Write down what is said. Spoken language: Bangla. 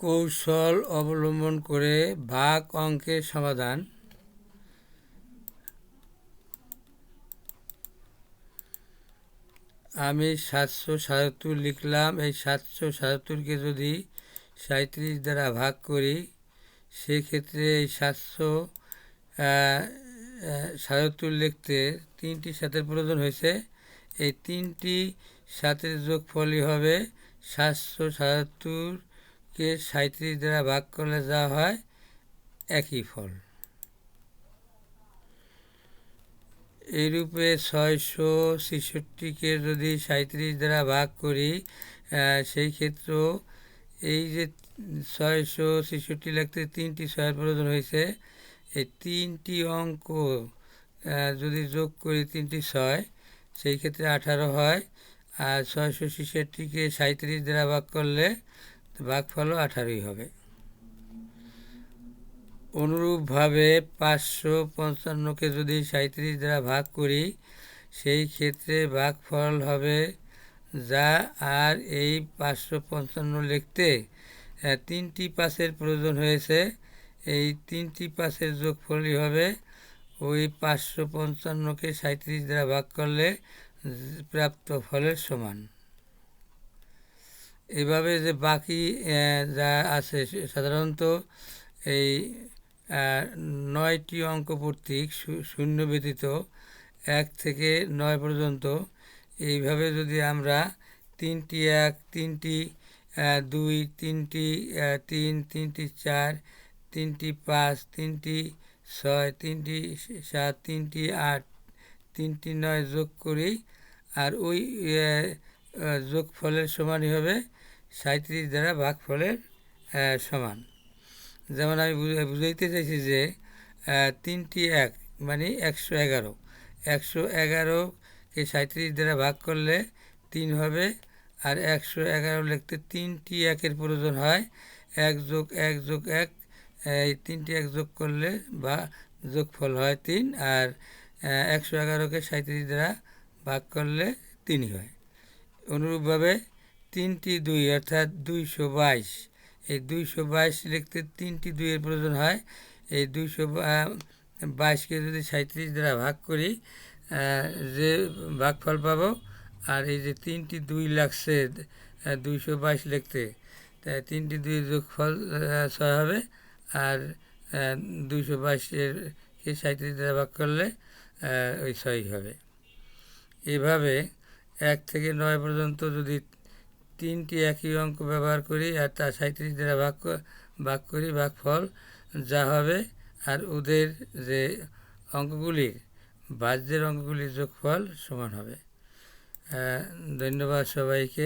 কৌশল অবলম্বন করে ভাগ অঙ্কের সমাধান। আমি 777 লিখলাম। এই 777কে যদি 37 দ্বারা ভাগ করি, সেক্ষেত্রে এই 777 লিখতে 3টি 7-এর প্রয়োজন হয়েছে। এই 3টি 7-এর যোগফলই হবে 777কে 37 দ্বারা ভাগ করলে যা হয় একই ফল। এইরূপে 666কে যদি 37 দ্বারা ভাগ করি, সেই ক্ষেত্রেও এই যে 666 লিখতে 3টি 6-এর প্রয়োজন হয়েছে। এই 3টি অঙ্ক যদি যোগ করি 3টি 6, সেই ক্ষেত্রে 18 হয়। আর 666কে 37 দ্বারা ভাগ করলে ভাগফলও 18ই হবে। অনুরূপভাবে 555কে যদি 37 দ্বারা ভাগ করি, সেই ক্ষেত্রে ভাগফল হবে যা। আর এই 555 লিখতে 3টি 5-এর প্রয়োজন হয়েছে। এই 3টি 5-এর যোগফলই হবে ওই 555কে 37 দ্বারা ভাগ করলে প্রাপ্ত ফলের সমান। এভাবে যে বাকি যা আছে, সাধারণত এই 9টি অঙ্ক প্রতীক শূন্য ব্যতীত 1 থেকে 9 পর্যন্ত, এইভাবে যদি আমরা 3টি 1, 3টি 2, 3টি 3, 3টি 4, 3টি 5, 3টি 6, 3টি 7, 3টি 8, 3টি 9 যোগ করি, আর ওই যোগফলের সমানই হবে 37 দ্বারা ভাগফলের সমান। যেমন আমি বুঝাইতে চাইছি যে 3টি 1 মানে 111। 111কে 37 দ্বারা ভাগ করলে 3 হবে। আর 111 লিখতে 3টি 1-এর প্রয়োজন হয়। 1 যোগ 1 যোগ 1, এই 3টি 1 যোগ করলে বা যোগফল হয় 3। আর 111কে 37 দ্বারা ভাগ করলে 3ই হয়। অনুরূপভাবে 3টি 2 অর্থাৎ 222, এই 222 লিখতে 3টি 2-এর প্রয়োজন হয়। এই 222কে যদি 37 দ্বারা ভাগ করি, যে ভাগফল পাবো। আর এই যে 3টি 2 লাগছে 222 লিখতে, 3টি 2-এর যোগফল 6 হবে। আর 222-কে 37 দ্বারা ভাগ করলে ওই 6ই হবে। এভাবে 1 থেকে 9 পর্যন্ত যদি 3টি একই অঙ্ক ব্যবহার করি আর তা 37 দ্বারা ভাগ করি, ভাগফল যা হবে আর ওদের যে অঙ্কগুলির ভাজ্যের অঙ্কগুলির যোগফল সমান হবে। ধন্যবাদ সবাইকে।